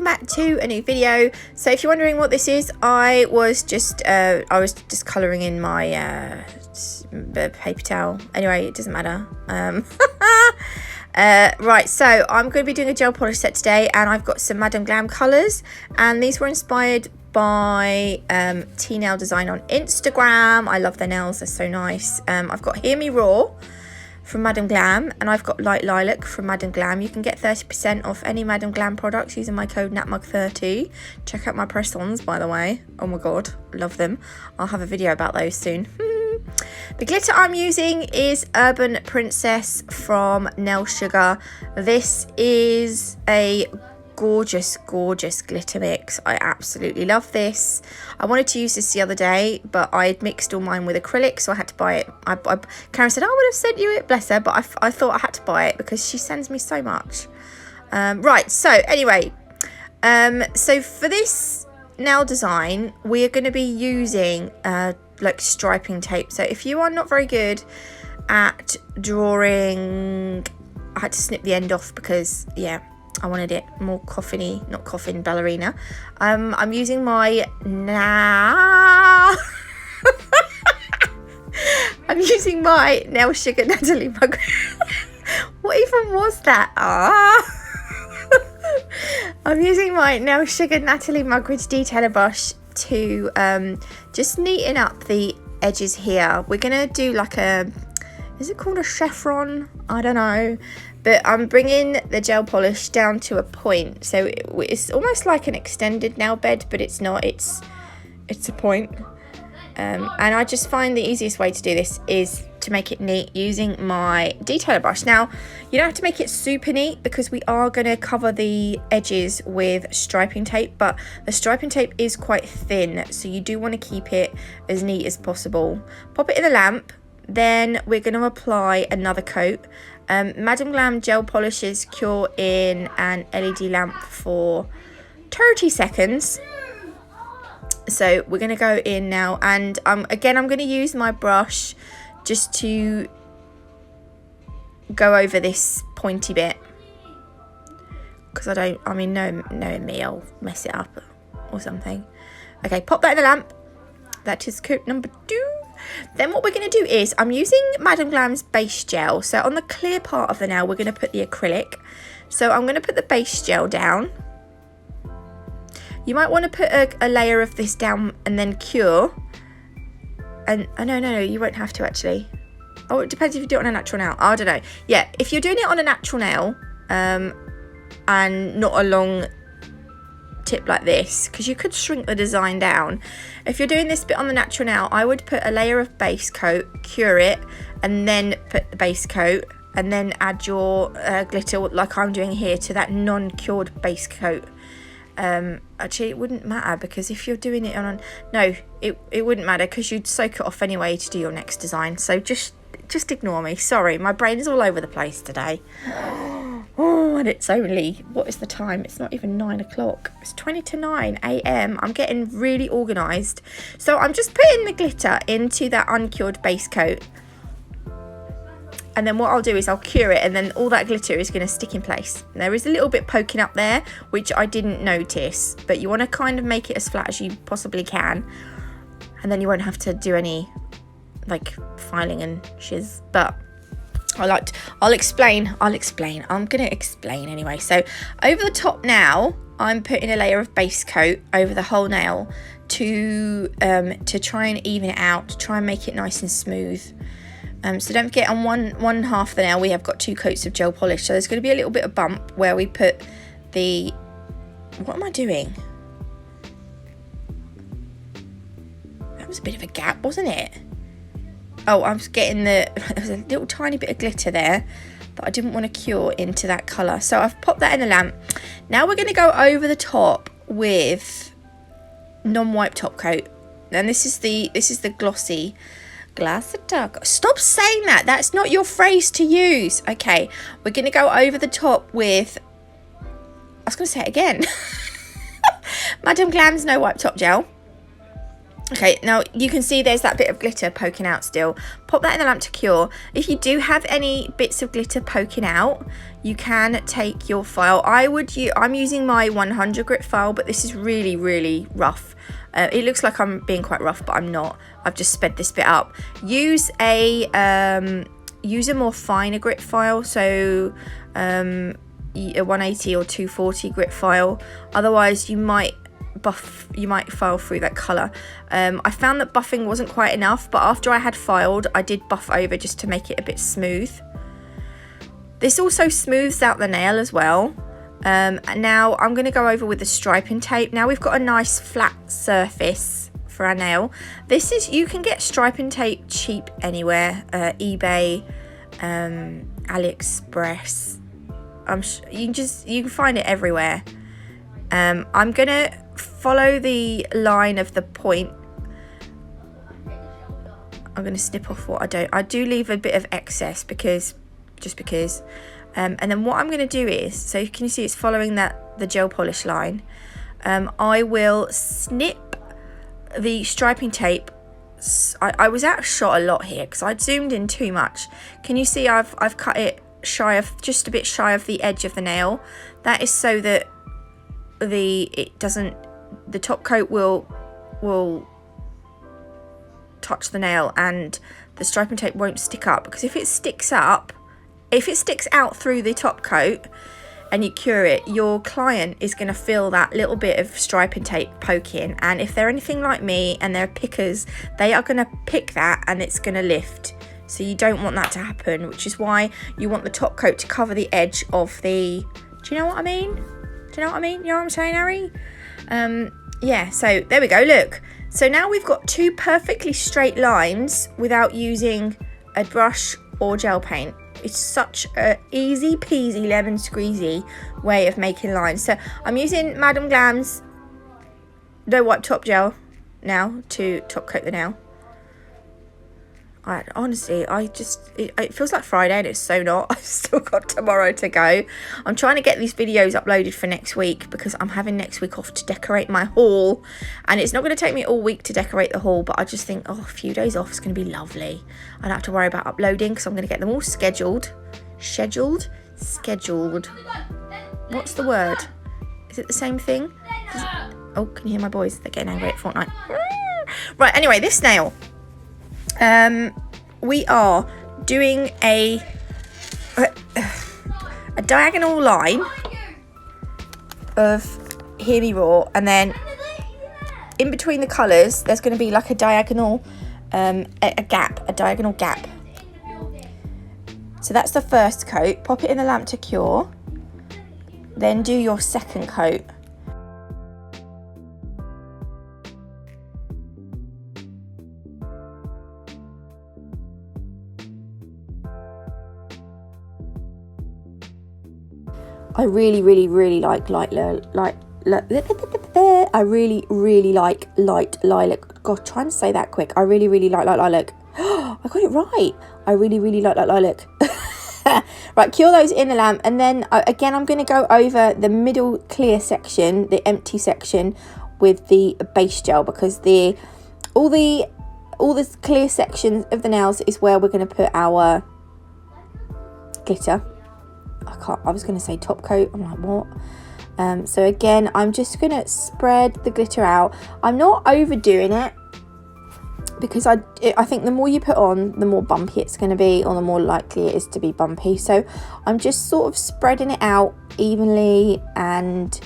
welcome back to a new video. So if you're wondering what this is, I was just colouring in my paper towel. Anyway, it doesn't matter. Right, so I'm going to be doing a gel polish set today, and I've got some Madam Glam colours, and these were inspired by T-Nail Design on Instagram. I love their nails, they're so nice. I've got Hear Me Roar from Madam Glam, and I've got Light Lilac from Madam Glam. You can get 30% off any Madam Glam products using my code NATMUG30. Check out my press-ons, by the way. Oh my god, love them. I'll have a video about those soon. The glitter I'm using is Urban Princess from Nail Sugar. This is a gorgeous glitter mix. I absolutely love this. I wanted to use this the other day, but I had mixed all mine with acrylic, so I had to buy it. Karen said I would have sent you it, bless her, but I thought I had to buy it because she sends me so much. Right, so anyway, so for this nail design we are going to be using like striping tape. So if you are not very good at drawing, I had to snip the end off because yeah, I wanted it more coffin-y, not coffin, ballerina. I'm using my I'm using my Nail Sugar Natalie Mugridge. What even was that? I'm using my Nail Sugar Natalie Mugridge detailer brush to just neaten up the edges here. We're gonna do like a, is it called a chevron? I don't know. But I'm bringing the gel polish down to a point, so it's almost like an extended nail bed, but it's not. It's a point. And I just find the easiest way to do this is to make it neat using my detailer brush. Now, you don't have to make it super neat because we are going to cover the edges with striping tape, but the striping tape is quite thin, so you do want to keep it as neat as possible. Pop it in the lamp, then we're going to apply another coat. Madam Glam gel polishes cure in an LED lamp for 30 seconds. So we're going to go in now, and again I'm going to use my brush just to go over this pointy bit, because knowing me, I'll mess it up or something. Okay, pop that in the lamp. That is coat number 2. Then what we're going to do is, I'm using Madam Glam's base gel. So on the clear part of the nail, we're going to put the acrylic. So I'm going to put the base gel down. You might want to put a layer of this down and then cure. And no, you won't have to actually. Oh, it depends if you do it on a natural nail. I don't know. Yeah, if you're doing it on a natural nail, and not a long tip like this, because you could shrink the design down. If you're doing this bit on the natural nail, I would put a layer of base coat, cure it, and then put the base coat, and then add your glitter like I'm doing here to that non-cured base coat. Actually it wouldn't matter, because if you're doing it on it wouldn't matter, because you'd soak it off anyway to do your next design. So just ignore me. Sorry, my brain is all over the place today. Oh, and it's only, what is the time? It's not even 9 o'clock. It's 20 to 9 a.m. I'm getting really organised. So I'm just putting the glitter into that uncured base coat. And then what I'll do is I'll cure it, and then all that glitter is going to stick in place. There is a little bit poking up there, which I didn't notice. But you want to kind of make it as flat as you possibly can. And then you won't have to do any, like, filing and shiz. But I'll explain. I'm going to explain anyway. So over the top now, I'm putting a layer of base coat over the whole nail to try and even it out, to try and make it nice and smooth. So don't forget, on one half of the nail we have got 2 coats of gel polish. So there's going to be a little bit of bump where we put the, what am I doing? That was a bit of a gap, wasn't it? Oh, I was getting there was a little tiny bit of glitter there that I didn't want to cure into that colour. So I've popped that in the lamp. Now we're going to go over the top with non-wipe top coat. And this is the glossy glass dark. Stop saying that. That's not your phrase to use. Okay, we're going to go over the top with, I was going to say it again. Madam Glam's no wipe top gel. Okay, now you can see there's that bit of glitter poking out still. Pop that in the lamp to cure. If you do have any bits of glitter poking out, you can take your file. I'm using my 100 grit file, but this is really, really rough. It looks like I'm being quite rough, but I'm not. I've just sped this bit up. Use a more finer grit file, so a 180 or 240 grit file. Otherwise, you might file through that colour. I found that buffing wasn't quite enough, but after I had filed, I did buff over just to make it a bit smooth. This also smooths out the nail as well. And now I'm going to go over with the striping tape. Now we've got a nice flat surface for our nail. You can get striping tape cheap anywhere, eBay, AliExpress. You can find it everywhere. I'm gonna follow the line of the point. I'm gonna snip off what I do leave a bit of excess just because. And then what I'm gonna do is, so can you see it's following the gel polish line. I will snip the striping tape. I was outshot a lot here because I'd zoomed in too much. Can you see I've cut it just a bit shy of the edge of the nail? That is so that the top coat will touch the nail and the striping tape won't stick up, because if it sticks out through the top coat and you cure it, your client is going to feel that little bit of striping tape poking, and if they're anything like me and they're pickers, they are going to pick that and it's going to lift. So you don't want that to happen, which is why you want the top coat to cover the edge of the, do you know what I mean? You know what I'm saying, Harry? Yeah, so there we go, look. So now we've got two perfectly straight lines without using a brush or gel paint. It's such a easy peasy lemon squeezy way of making lines. So I'm using Madam Glam's No Wipe Top Gel now to top coat the nail. Honestly, it feels like Friday and it's so not. I've still got tomorrow to go. I'm trying to get these videos uploaded for next week because I'm having next week off to decorate my haul, and it's not going to take me all week to decorate the haul, but I just think, a few days off is going to be lovely. I don't have to worry about uploading because I'm going to get them all scheduled. What's the word? Is it the same thing? Oh, can you hear my boys? They're getting angry at Fortnite. Right, anyway, this nail. We are doing a diagonal line of Hear Me Roar, and then in between the colours there's going to be like a diagonal diagonal gap. So that's the first coat. Pop it in the lamp to cure, then do your second coat. I really like light lilac. God, trying to say that quick. I really like lilac. I got it right. I really like lilac. Right, cure those in the lamp, and then again I'm going to go over the middle clear section, the empty section, with the base gel, because all the clear sections of the nails is where we're going to put our glitter. I was going to say top coat. I'm like, what? So again, I'm just going to spread the glitter out. I'm not overdoing it, because I think the more you put on, the more bumpy it's going to be, or the more likely it is to be bumpy. So I'm just sort of spreading it out evenly, and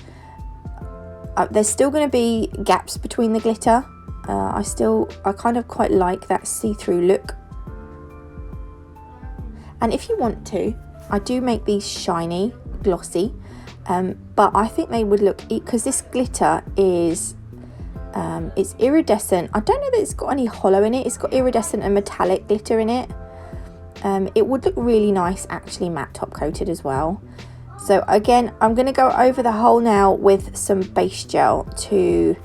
there's still going to be gaps between the glitter. I kind of quite like that see-through look. And if you want to, I do make these shiny, glossy, but I think they would look, because this glitter is, it's iridescent. I don't know that it's got any hollow in it. It's got iridescent and metallic glitter in it. It would look really nice actually matte top coated as well. So again, I'm going to go over the whole now with some base gel to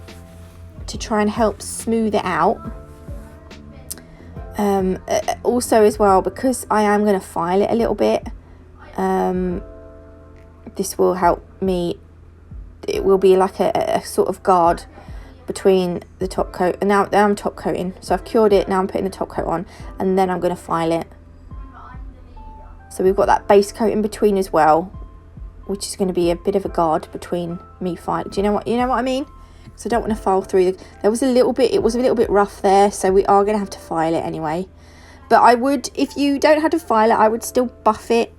try and help smooth it out. Also as well, because I am going to file it a little bit, this will help me. It will be like a sort of guard between the top coat, and now I'm top coating. So I've cured it, now I'm putting the top coat on, and then I'm going to file it. So we've got that base coat in between as well, which is going to be a bit of a guard between me filing. Do you know what I mean? So I don't want to file through. It was a little bit rough there, so we are going to have to file it anyway. But I would, if you don't have to file it, I would still buff it.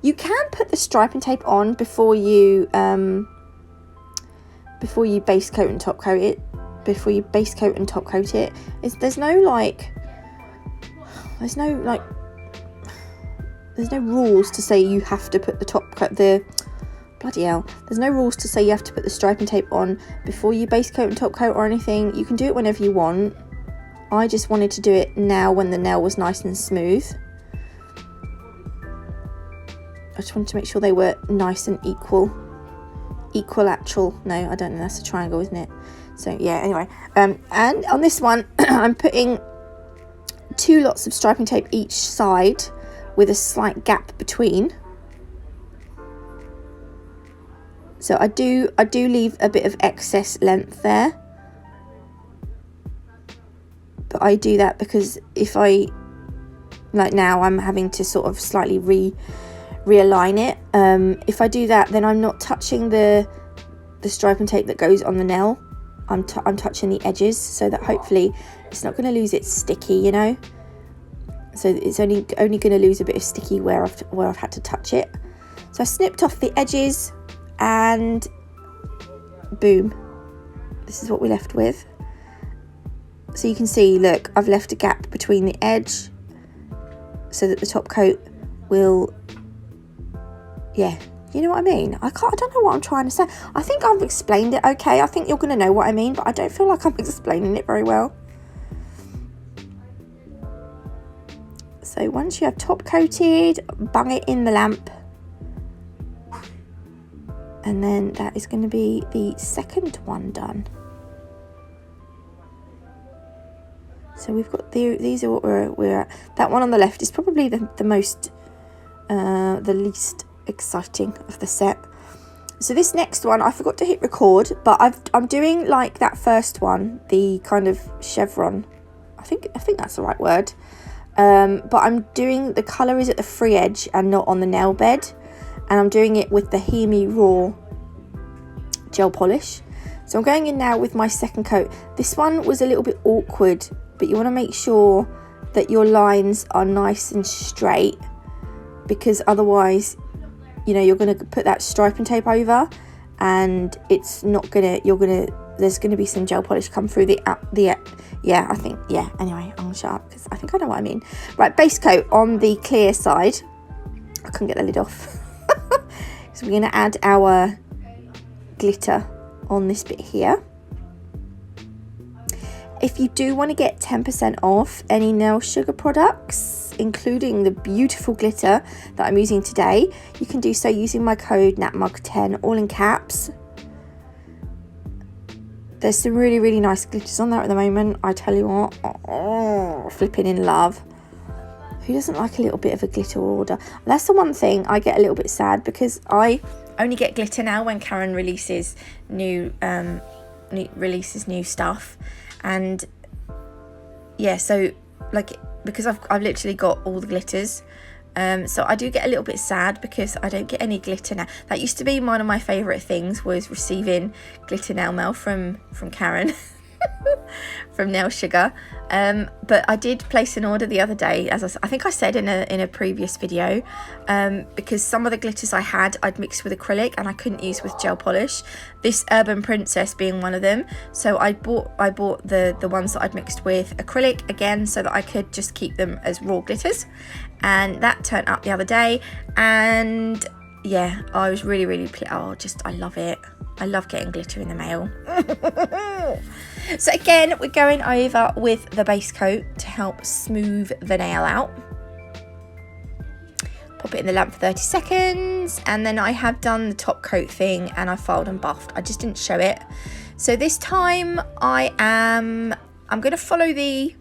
You can put the striping tape on before you base coat and top coat it. There's no rules to say you have to put the top coat, bloody hell. There's no rules to say you have to put the striping tape on before you base coat and top coat or anything. You can do it whenever you want. I just wanted to do it now when the nail was nice and smooth. I just wanted to make sure they were nice and equilateral. No, I don't know, that's a triangle, isn't it? So yeah, anyway. And on this one, I'm putting 2 lots of striping tape each side with a slight gap between. So I do leave a bit of excess length there. But I do that because if I, like now, I'm having to sort of slightly realign it. If I do that, then I'm not touching the striping tape that goes on the nail. I'm touching the edges so that hopefully it's not going to lose its sticky, you know. So it's only going to lose a bit of sticky where I've had to touch it. So I snipped off the edges and boom, this is what we're left with. So you can see, look, I've left a gap between the edge so that the top coat will, yeah, you know what I mean? I don't know what I'm trying to say. I think I've explained it okay. I think you're going to know what I mean, but I don't feel like I'm explaining it very well. So once you have top coated, bung it in the lamp. And then that is going to be the second one done. So we've got these are what we're at. That one on the left is probably the least exciting of the set. So this next one, I forgot to hit record, but I'm doing like that first one, the kind of chevron. I think that's the right word. But I'm doing, the colour is at the free edge and not on the nail bed, and I'm doing it with the Hear Me Raw gel polish. So I'm going in now with my second coat. This one was a little bit awkward, but you want to make sure that your lines are nice and straight, because otherwise, you know, you're going to put that striping tape over and it's not going to, there's going to be some gel polish come through the anyway, I'm going to shut up because I think I know what I mean. Right, base coat on the clear side. I couldn't get the lid off. So we're going to add our glitter on this bit here. If you do want to get 10% off any Nail Sugar products, including the beautiful glitter that I'm using today, you can do so using my code NATMUG10, all in caps. There's some really, really nice glitters on there at the moment. I tell you what, flipping in love. Who doesn't like a little bit of a glitter order? That's the one thing I get a little bit sad, because I only get glitter now when Karen releases new stuff. And yeah, so like, because I've literally got all the glitters, so I do get a little bit sad because I don't get any glitter now. That used to be one of my favourite things, was receiving glitter nail mail from Karen from Nail Sugar. But I did place an order the other day, as I think I said in a previous video, because some of the glitters I had, I'd mixed with acrylic and I couldn't use with gel polish, this Urban Princess being one of them. So I bought the ones that I'd mixed with acrylic again, so that I could just keep them as raw glitters, and that turned up the other day. And yeah, I was really, really I love it. I love getting glitter in the mail. So again, we're going over with the base coat to help smooth the nail out. Pop it in the lamp for 30 seconds, and then I have done the top coat thing and I filed and buffed. I just didn't show it. So this time I'm going to follow the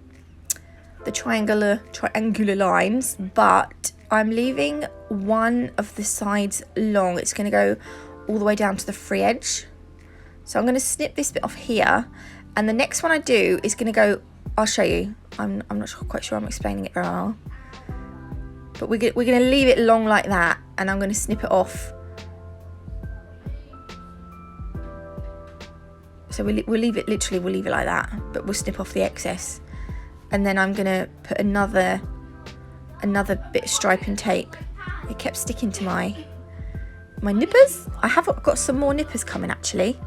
triangular lines, but I'm leaving one of the sides long. It's going to go all the way down to the free edge. So I'm going to snip this bit off here, and the next one I do is going to go, I'll show you. I'm not quite sure I'm explaining it very well. But we're going to leave it long like that, and I'm going to snip it off. So we'll leave it, literally we'll leave it like that, but we'll snip off the excess. And then I'm going to put another bit of striping tape. It kept sticking to my nippers. I have got some more nippers coming actually.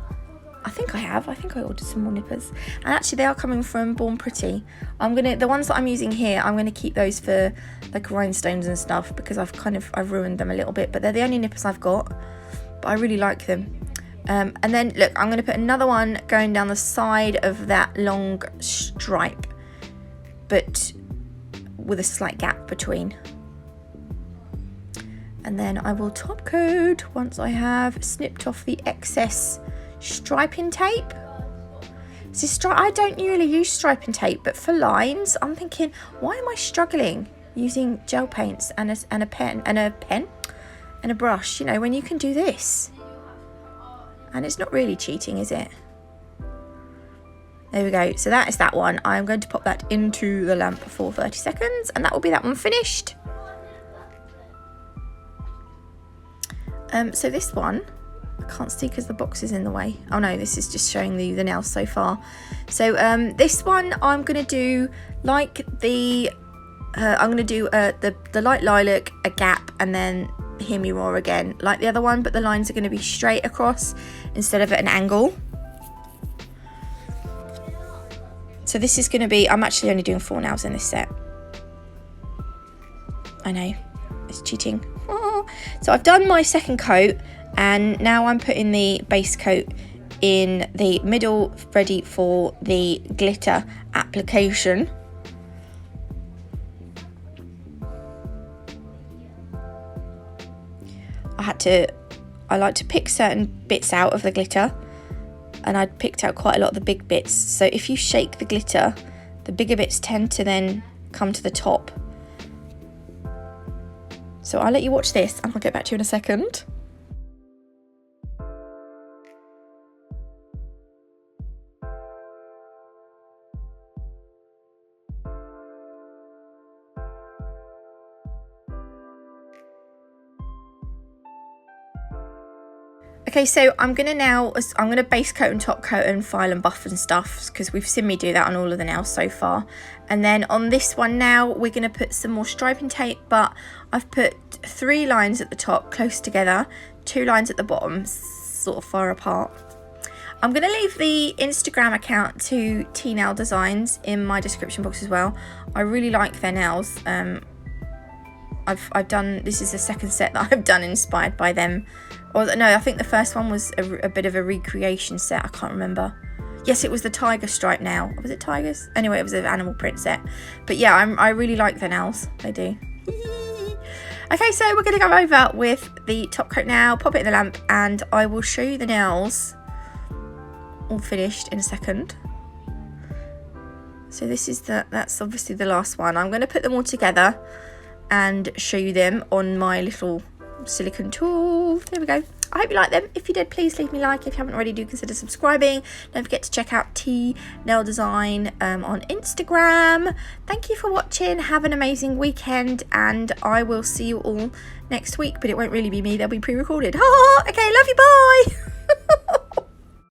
I think I ordered some more nippers, and actually they are coming from Born Pretty. The ones that I'm using here, I'm gonna keep those for like rhinestones and stuff, because I've ruined them a little bit, but they're the only nippers I've got, but I really like them. And then look, I'm gonna put another one going down the side of that long stripe, but with a slight gap between. And then I will top coat once I have snipped off the excess striping tape. I don't really use striping tape, but for lines I'm thinking, why am I struggling using gel paints and a pen and a brush, you know, when you can do this? And it's not really cheating, is it? There we go. So that is that one. I'm going to pop that into the lamp for 30 seconds, and that will be that one finished. So this one, I can't see because the box is in the way. Oh no, this is just showing the nails so far. So this one I'm going to do like the light lilac, a gap, and then hear me roar again like the other one, but the lines are going to be straight across instead of at an angle. So this is going to be, I'm actually only doing 4 nails in this set. I know, it's cheating. So I've done my second coat, and now I'm putting the base coat in the middle, ready for the glitter application. I like to pick certain bits out of the glitter, and I picked out quite a lot of the big bits. So if you shake the glitter, the bigger bits tend to then come to the top. So I'll let you watch this, and I'll get back to you in a second. Okay, so I'm going to base coat and top coat and file and buff and stuff, because we've seen me do that on all of the nails so far. And then on this one now, we're going to put some more striping tape, but I've put 3 lines at the top close together, 2 lines at the bottom sort of far apart. I'm going to leave the Instagram account to T-Nail Designs in my description box as well. I really like their nails. I've done, this is the second set that I've done inspired by them. Or no, I think the first one was a bit of a recreation set. I can't remember. Yes, it was the tiger stripe nail. Was it tigers? Anyway, it was an animal print set. But yeah, I really like the nails. They do. Okay, so we're going to go over with the top coat now, pop it in the lamp, and I will show you the nails all finished in a second. So this is that's obviously the last one. I'm going to put them all together and show you them on my little silicone tool. There we go. I hope you like them. If you did, please leave me a like. If you haven't already, do consider subscribing. Don't forget to check out T-Nail Design on Instagram. Thank you for watching. Have an amazing weekend, and I will see you all next week, but it won't really be me. They'll be pre-recorded. Okay, love you, bye.